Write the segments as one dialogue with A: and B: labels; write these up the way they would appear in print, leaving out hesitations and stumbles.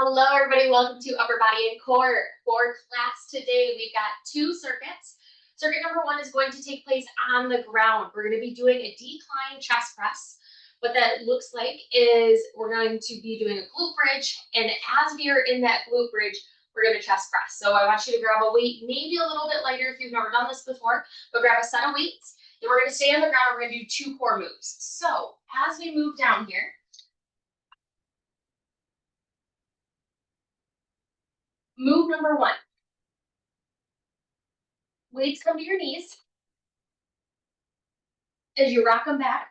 A: Hello, everybody. Welcome to Upper Body and Core. For class today, we've got two circuits. Circuit number one is going to take place on the ground. We're going to be doing a decline chest press. What that looks like is we're going to be doing a glute bridge, and as we are in that glute bridge, we're going to chest press. So I want you to grab a weight, maybe a little bit lighter if you've never done this before, but grab a set of weights, and we're going to stay on the ground. We're going to do two core moves. So as we move down here, move number one. Weights come to your knees. As you rock them back,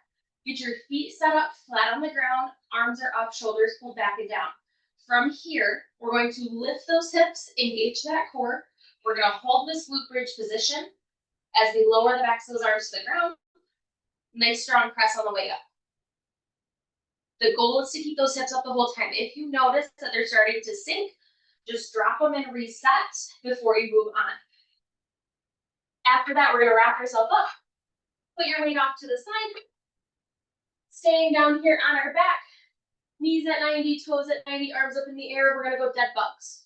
A: get your feet set up flat on the ground, arms are up, shoulders pulled back and down. From here, we're going to lift those hips, engage that core. We're going to hold this glute bridge position as we lower the backs of those arms to the ground. Nice strong press on the way up. The goal is to keep those hips up the whole time. If you notice that they're starting to sink, just drop them and reset before you move on. After that, we're going to wrap yourself up. Put your weight off to the side. Staying down here on our back. Knees at 90, toes at 90, arms up in the air. We're going to go dead bugs.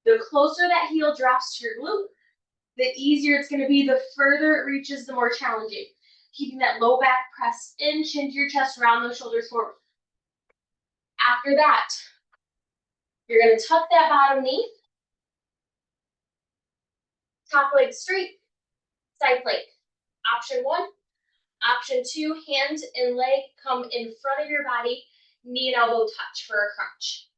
A: The closer that heel drops to your glute, the easier it's going to be. The further it reaches, the more challenging. Keeping that low back press in, chin to your chest, round those shoulders forward. After that, you're going to tuck that bottom knee. Top leg straight, side plank. Option one. Option two, hand and leg come in front of your body, knee and elbow touch for a crunch.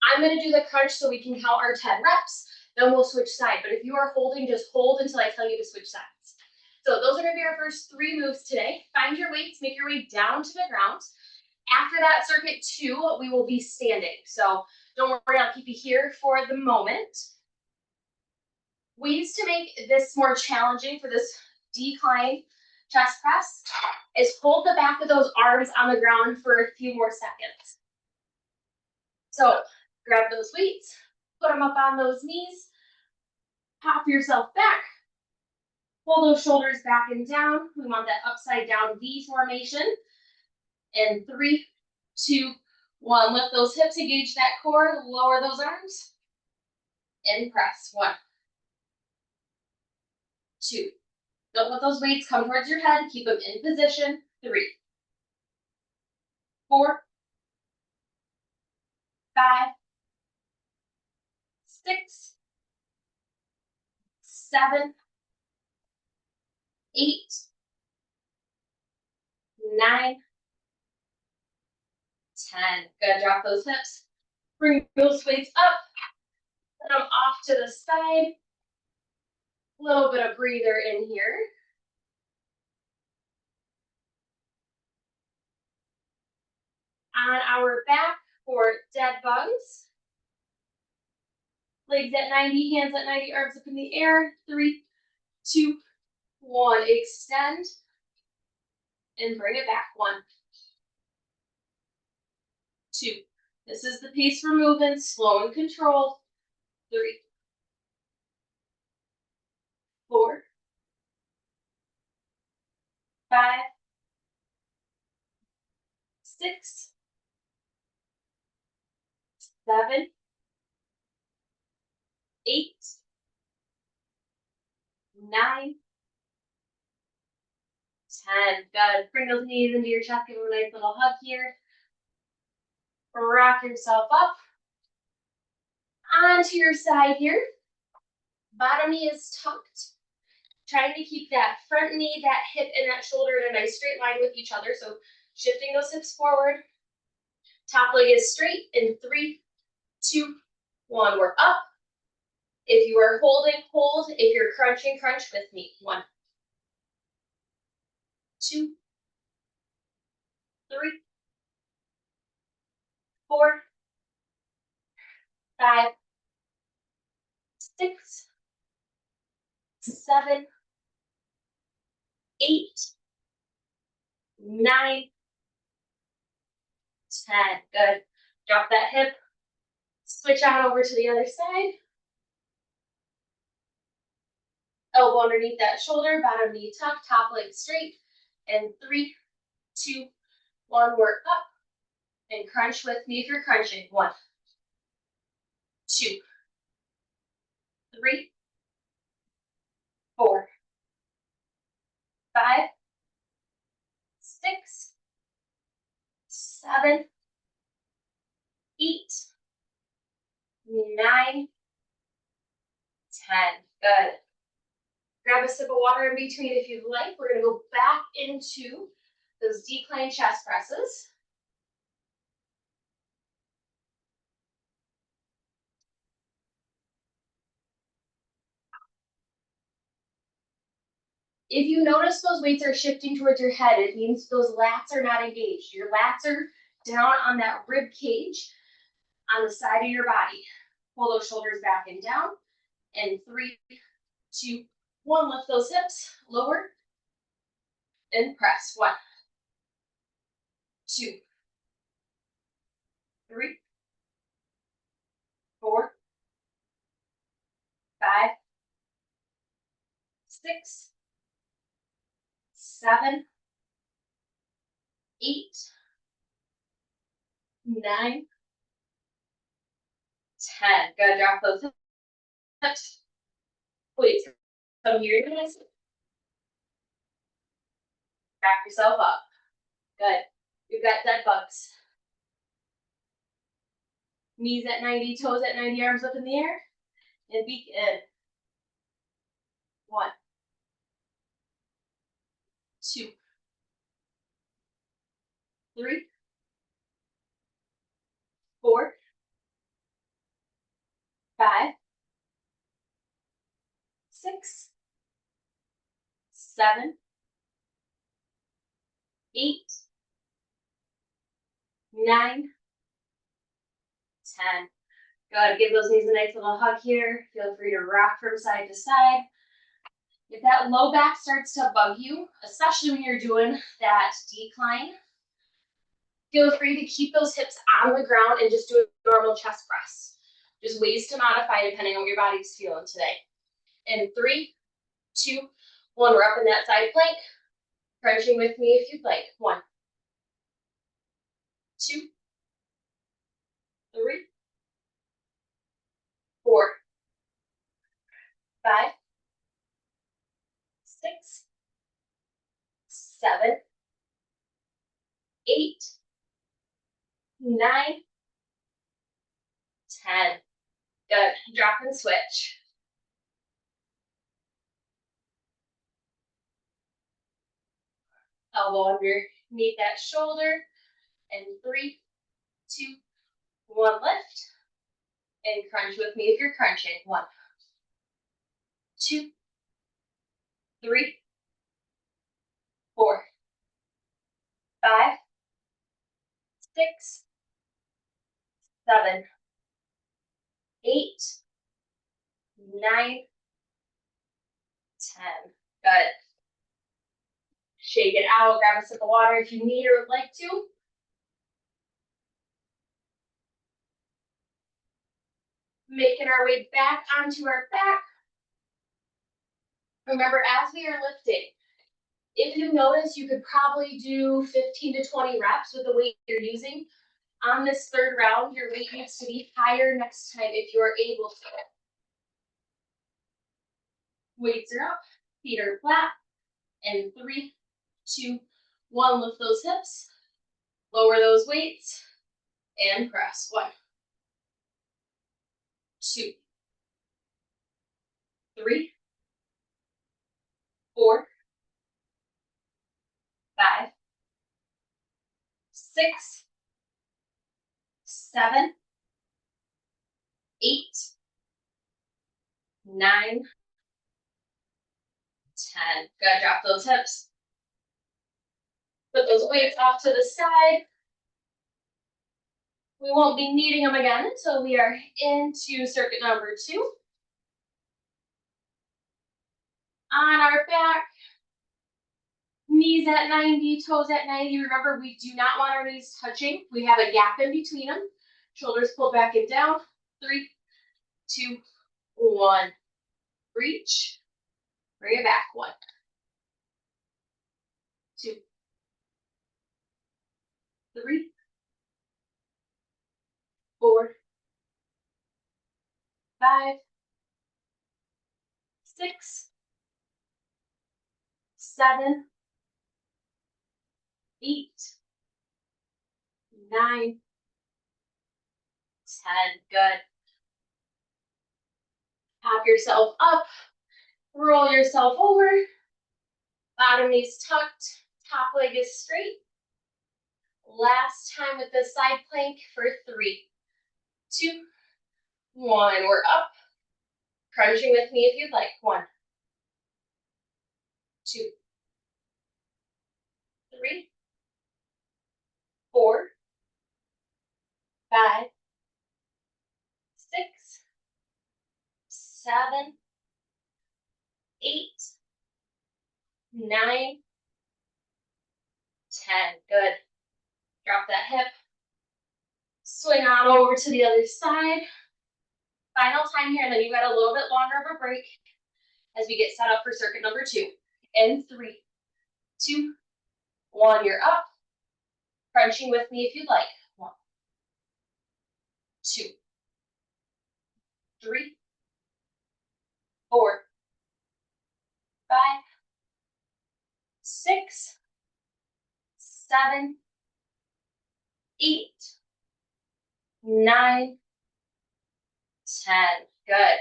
A: I'm going to do the crunch so we can count our 10 reps, then we'll switch side. But if you are holding, just hold until I tell you to switch sides. So those are going to be our first three moves today. Find your weights, make your way down to the ground. After that, circuit two, we will be standing. So don't worry, I'll keep you here for the moment. Ways to make this more challenging for this decline chest press is hold the back of those arms on the ground for a few more seconds. So grab those weights, put them up on those knees, pop yourself back, pull those shoulders back and down. We want that upside down V formation. And 3, 2, 1. Lift those hips, engage that core, lower those arms, and press. 1, 2. Don't let those weights come towards your head. Keep them in position. 3, 4, 5, 6, 7, 8, 9, 10. Good. Drop those hips. Bring those weights up. Put them off to the side. A little bit of breather in here. On our back for dead bugs. Legs at 90, hands at 90, arms up in the air. 3, 2, 1. Extend. And bring it back. 1, 2. This is the pace we're moving, slow and controlled. 3, 4, 5, 6, 7, 8, 9, 10. Good. Bring those knees into your chest. Give them a nice little hug here. Rock yourself up. Onto your side here. Bottom knee is tucked. Trying to keep that front knee, that hip, and that shoulder in a nice straight line with each other. So shifting those hips forward. Top leg is straight in 3, 2, 1. We're up. If you are holding, hold. If you're crunching, crunch with me. 1, 2, 3, 4, 5, 6, 7, 8, 9, 10. Good. Drop that hip. Switch on over to the other side. Elbow underneath that shoulder, bottom knee tucked, top leg straight. And 3, 2, 1, we're up. And crunch with me if you're crunching. 1, 2, 3, 4, 5, 6, 7, 8, 9, 10. Good. Grab a sip of water in between if you'd like. We're going to go back into those decline chest presses. If you notice those weights are shifting towards your head, it means those lats are not engaged. Your lats are down on that rib cage on the side of your body. Pull those shoulders back and down. And 3, 2, 1. Lift those hips, lower, and press. 1, 2, 3, 4, 5, 6, 7, 8, 9, 10. Good. Drop those hips. Please come here. Back yourself up. Good. You've got dead bugs. Knees at 90, toes at 90, arms up in the air. And beak in. 1, 2, 3, 4, 5, 6, 7, 8, 9, 10. Good. Give those knees a nice little hug here. Feel free to rock from side to side. If that low back starts to bug you, especially when you're doing that decline, feel free to keep those hips on the ground and just do a normal chest press. Just ways to modify depending on what your body's feeling today. And 3, 2, 1. We're up in that side plank. Crunching with me if you'd like. 1, 2, 3, 4, 5, 6, 7, 8, 9, 10. Good. Drop and switch. Elbow underneath that shoulder. And 3, 2, 1. Lift. And crunch with me if you're crunching. 1, 2, 3, 4, 5, 6, 7, 8, 9, 10. Good. Shake it out. Grab a sip of water if you need or would like to. Making our way back onto our back. Remember, as we are lifting, if you notice, you could probably do 15 to 20 reps with the weight you're using. On this third round, your weight needs to be higher next time if you are able to. Weights are up, feet are flat, and 3, 2, 1. Lift those hips, lower those weights, and press. 1, 2, 3, 4, 5, 6, 7, 8, 9, 10. Good. Drop those hips. Put those weights off to the side. We won't be needing them again until we are into circuit number 2. On our back, knees at 90, toes at 90. Remember, we do not want our knees touching. We have a gap in between them. Shoulders pulled back and down. 3, 2, 1. Reach. Bring it back. 1, 2, 3, 5, 6, 7, 8, 9, 10. Good. Pop yourself up, roll yourself over, bottom knee's tucked, top leg is straight. Last time with the side plank for 3, 2, 1. We're up. Crunching with me if you'd like. 1, 2, 3, 4, 5, 6, 7, 8, 9, 10. Good. Drop that hip. Swing on over to the other side. Final time here, and then you've got a little bit longer of a break as we get set up for circuit number 2. In 3, 2, 1. You're up. Crunching with me if you'd like. 1, 2, 3, 4, 5, 6, 7, 8, 9, 10. Good.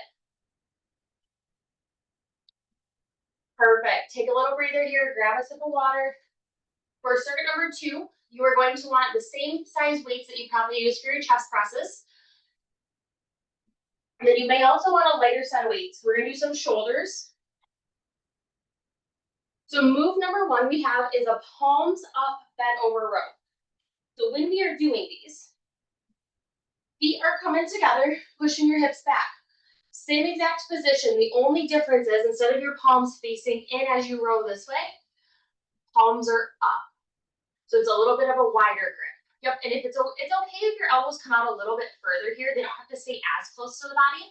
A: Perfect. Take a little breather here. Grab a sip of water. For circuit number 2, you are going to want the same size weights that you probably use for your chest presses. And then you may also want a lighter set of weights. We're going to do some shoulders. So move number 1 we have is a palms up bent over row. So when we are doing these, feet are coming together, pushing your hips back. Same exact position. The only difference is instead of your palms facing in as you row this way, palms are up. So it's a little bit of a wider grip. Yep, and if it's okay if your elbows come out a little bit further here. They don't have to stay as close to the body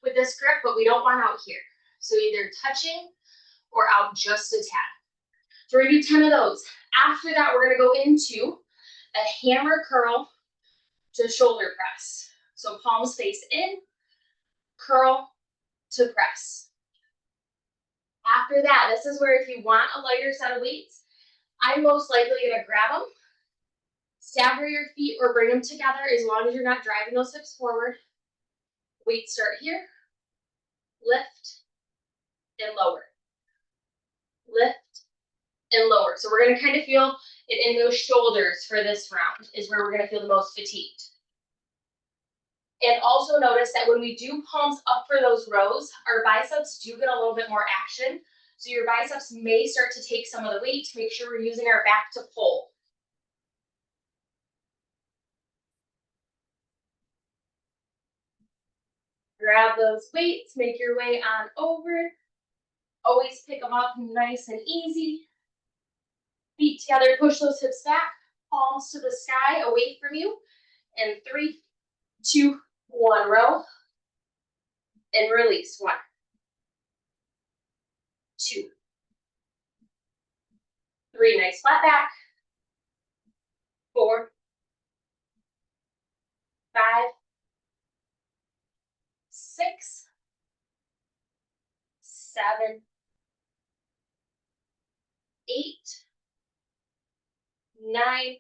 A: with this grip, but we don't want out here. So either touching or out just a tad. So we're gonna do 10 of those. After that, we're gonna go into a hammer curl to shoulder press. So palms face in, curl to press. After that, this is where if you want a lighter set of weights, I'm most likely gonna grab them, stagger your feet or bring them together as long as you're not driving those hips forward. Weights start here, lift and lower, lift and lower. So we're gonna kind of feel it in those shoulders for this round is where we're gonna feel the most fatigued. And also notice that when we do palms up for those rows, our biceps do get a little bit more action. So your biceps may start to take some of the weight to make sure we're using our back to pull. Grab those weights, make your way on over. Always pick them up nice and easy. Feet together, push those hips back, palms to the sky away from you. And 3, 2, 1, row. And release. 1, 2, 3, nice flat back. 4, 5, 6, 7, 8, 9, 10.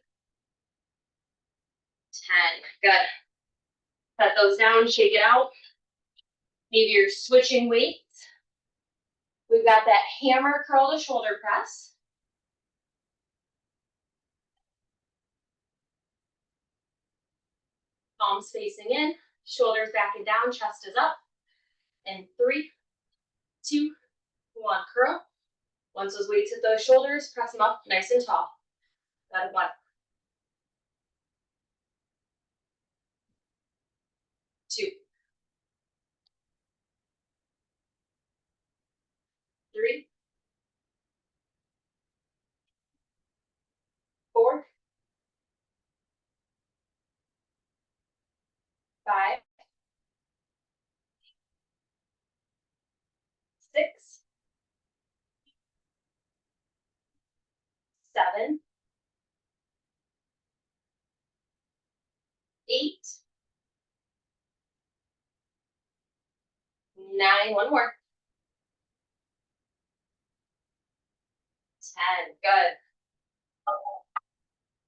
A: Good. Set those down, shake it out. Maybe you're switching weights. We've got that hammer curl to shoulder press. Palms facing in, shoulders back and down, chest is up. And 3, 2, 1, curl. Once those weights hit those shoulders, press them up nice and tall. Got it, 1, 2, 3, 4, 5, 6, 7, 8, 9, one more. 10, good.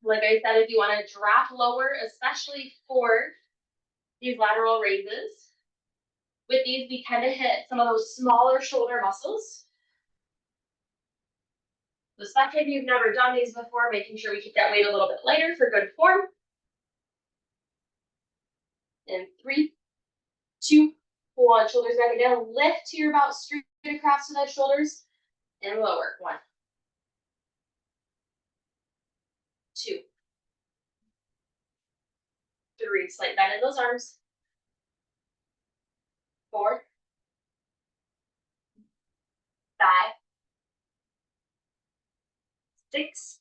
A: Like I said, if you want to drop lower, especially for these lateral raises, with these, we tend to hit some of those smaller shoulder muscles. Especially if you've never done these before, making sure we keep that weight a little bit lighter for good form. And 3, 2, 1. Shoulders back and down. Lift to your about straight across to the shoulders. And lower. 1, 2, 3. Slight bend in those arms. 4, 5, 6,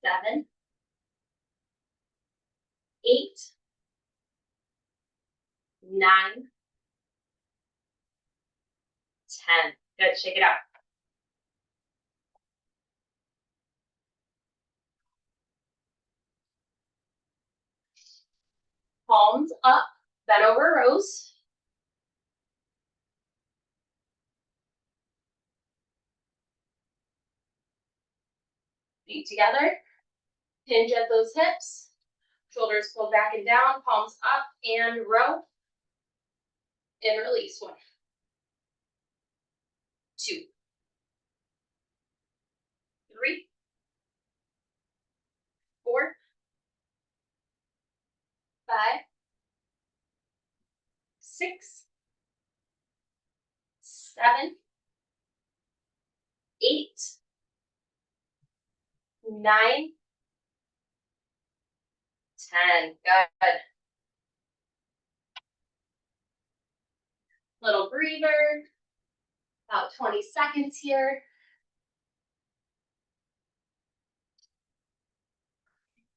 A: 7, 8, 9, 10. Good. Shake it out. Palms up. Bend over rows. Feet together. Hinge at those hips. Shoulders pulled back and down. Palms up and row. And release. 1, 2, 3, 4, 5, 6, 7, 8, 9, 10. Good. Little breather. About 20 seconds here.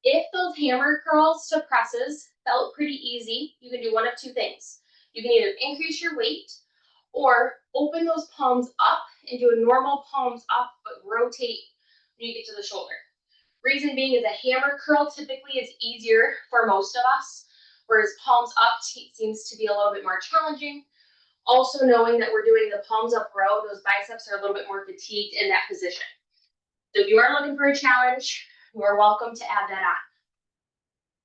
A: If those hammer curls to presses felt pretty easy, you can do one of two things. You can either increase your weight or open those palms up and do a normal palms up, but rotate when you get to the shoulder. Reason being is a hammer curl typically is easier for most of us, whereas palms up seems to be a little bit more challenging. Also knowing that we're doing the palms up row, those biceps are a little bit more fatigued in that position. So if you are looking for a challenge, you are welcome to add that on.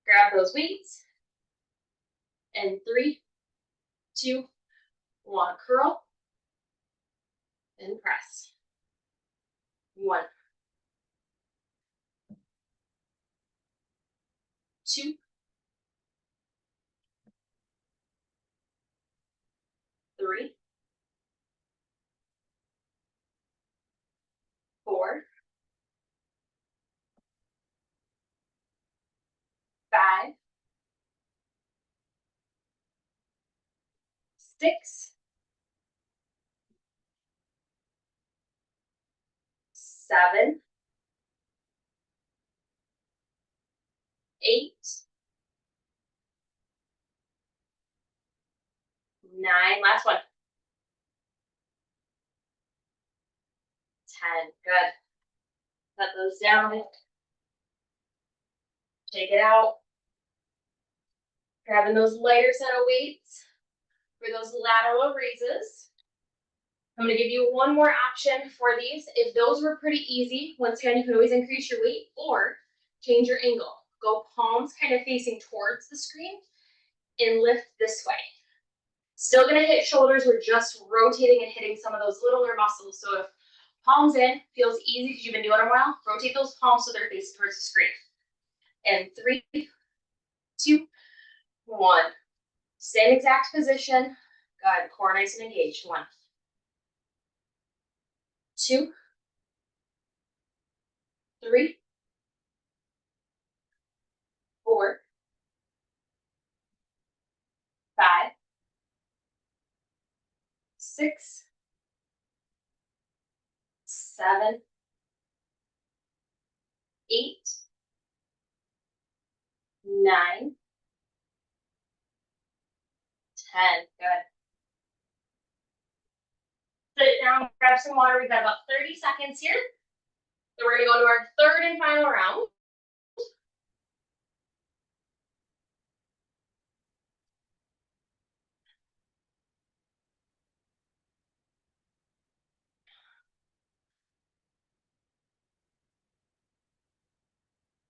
A: Grab those weights. And 3, 2, 1. Curl. And press. 1, 2, 3, 4, 5, 6, 7, 8, 9. Last one. 10. Good. Set those down. Take it out. Grabbing those lighter set of weights for those lateral raises. I'm going to give you one more option for these. If those were pretty easy, once again, you can always increase your weight or change your angle. Go palms kind of facing towards the screen and lift this way. Still going to hit shoulders. We're just rotating and hitting some of those littler muscles. So if palms in feels easy because you've been doing it a while, rotate those palms so they're facing towards the screen. And 3, 2, 1. Same exact position. Good. Core nice and engaged. 1, 2, 3, 4, 5, 6, 7, 8, 9, 10. Good. Sit it down, grab some water. We've got about 30 seconds here. So we're going to go to our third and final round.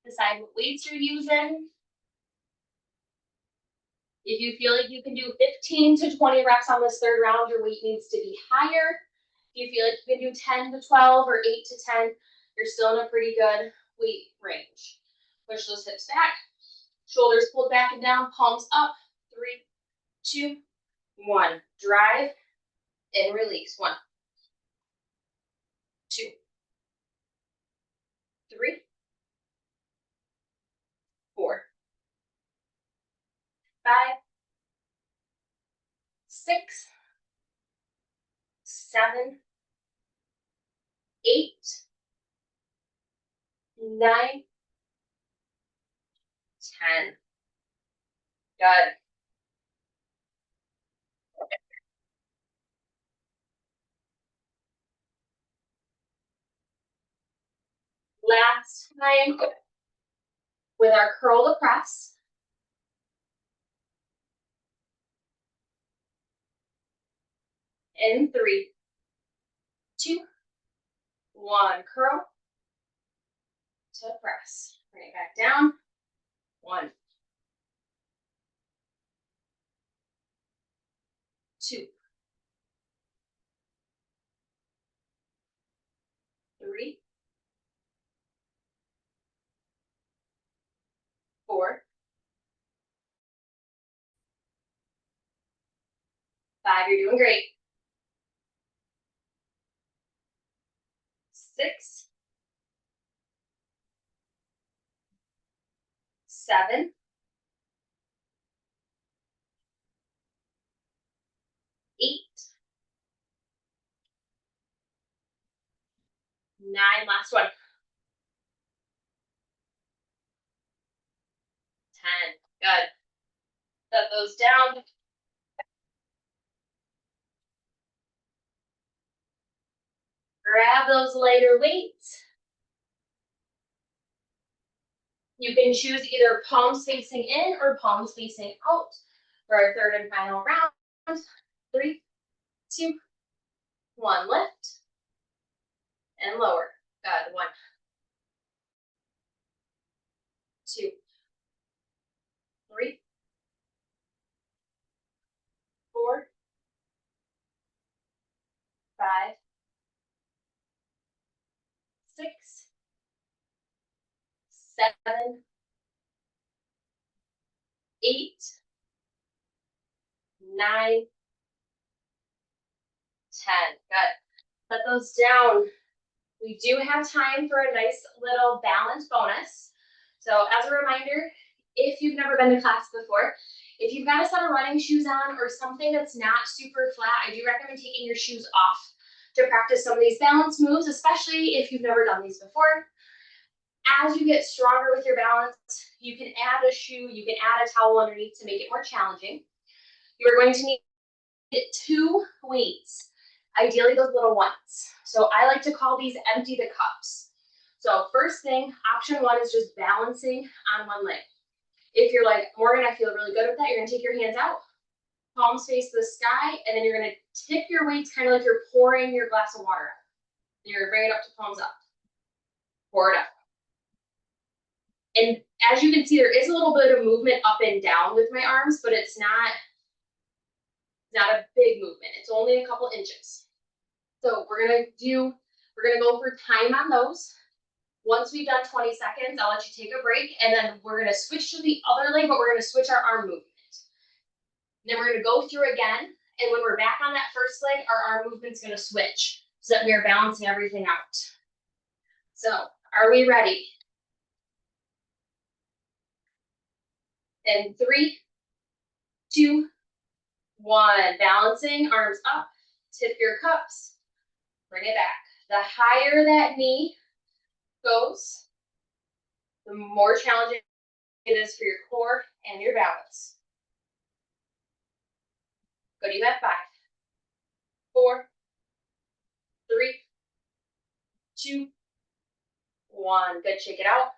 A: Decide what weights you're using. If you feel like you can do 15 to 20 reps on this third round, your weight needs to be higher. If you feel like you can do 10 to 12 or 8 to 10, you're still in a pretty good weight range. Push those hips back, shoulders pulled back and down, palms up. 3, 2, 1. Drive and release. 1, 2, 3, 4, 5, 6, 7, 8, 9, 10. Good. Last time with our curl to press. In 3, 2, 1. Curl to press. Bring it back down. 1, 2, 3, 4, 5. You're doing great. 6, 7, 8, 9. Last one. 10. Good. Set those down. Grab those lighter weights. You can choose either palms facing in or palms facing out for our third and final round. 3, 2, 1. Lift and lower. Good. 1, 2, 3, 4, 5, 6, 7, 8, 9, 10. Good. Set those down. We do have time for a nice little balance bonus. So as a reminder, if you've never been to class before, if you've got a set of running shoes on or something that's not super flat, I do recommend taking your shoes off to practice some of these balance moves, especially if you've never done these before. As you get stronger with your balance, you can add a shoe, you can add a towel underneath to make it more challenging. You are going to need 2 weights, ideally those little ones. So I like to call these empty the cups. So first thing, option 1 is just balancing on one leg. If you're like, Morgan, I feel really good with that, you're gonna take your hands out, palms face the sky, and then you're gonna tip your weights kind of like you're pouring your glass of water up. You're gonna bring it up to palms up. Pour it up. And as you can see, there is a little bit of movement up and down with my arms, but it's not a big movement. It's only a couple inches. So we're gonna go for time on those. Once we've done 20 seconds, I'll let you take a break, and then we're gonna switch to the other leg, but we're gonna switch our arm movement. And then we're gonna go through again, and when we're back on that first leg, our arm movement's gonna switch so that we are balancing everything out. So, are we ready? In 3, 2, 1. Balancing, arms up, tip your cups, bring it back. The higher that knee goes, the more challenging it is for your core and your balance. Good, you have 5, 4, 3, 2, 1. Good, shake it out.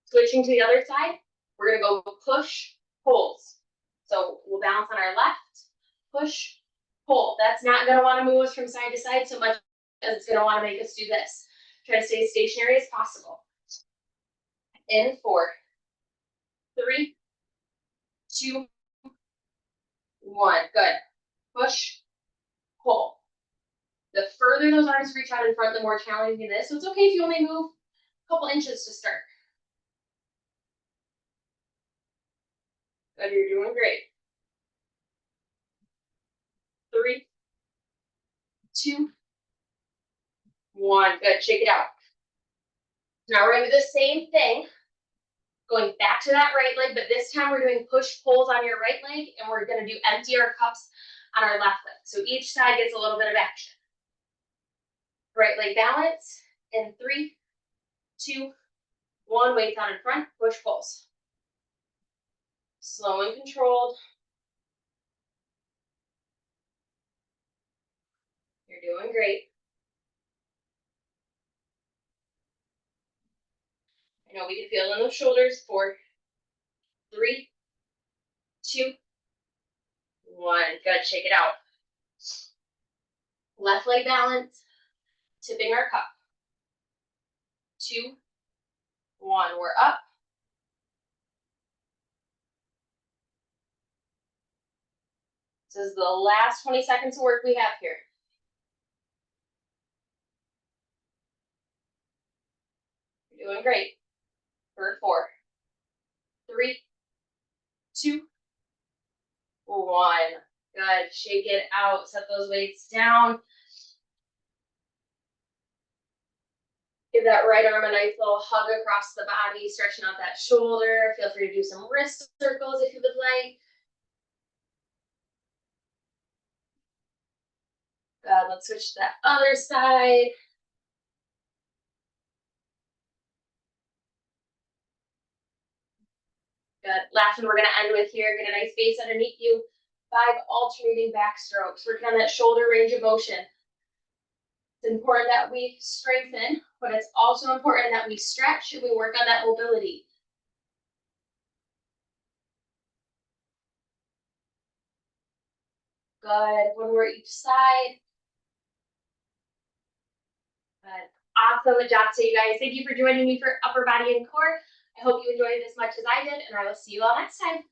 A: Switching to the other side, we're gonna go push, pulls. So we'll balance on our left, push, pull. That's not gonna wanna move us from side to side so much as it's gonna wanna make us do this. Try to stay as stationary as possible. In 4, 3, 2, 1. Good. Push, pull. The further those arms reach out in front, the more challenging it is. So it's okay if you only move a couple inches to start. Good, you're doing great. 3, 2, 1. Good, shake it out. Now we're gonna do the same thing, going back to that right leg, but this time we're doing push pulls on your right leg, and we're gonna do empty our cups on our left leg. So each side gets a little bit of action. Right leg balance in 3, 2, 1. Weights out in front, push pulls. Slow and controlled. You're doing great. I know we can feel in those shoulders. 4, 3, 2, 1. Good, shake it out. Left leg balance, tipping our cup. 2, 1. We're up. This is the last 20 seconds of work we have here. You're doing great. For 4, 3, 2, 1. Good. Shake it out. Set those weights down. Give that right arm a nice little hug across the body, stretching out that shoulder. Feel free to do some wrist circles if you would like. Good. Let's switch to that other side. Good. Last one we're going to end with here. Get a nice base underneath you. 5 alternating back strokes. Working on that shoulder range of motion. It's important that we strengthen, but it's also important that we stretch and we work on that mobility. Good. One more each side. Good. Awesome. Good job to you guys. Thank you for joining me for upper body and core. I hope you enjoyed it as much as I did, and I will see you all next time.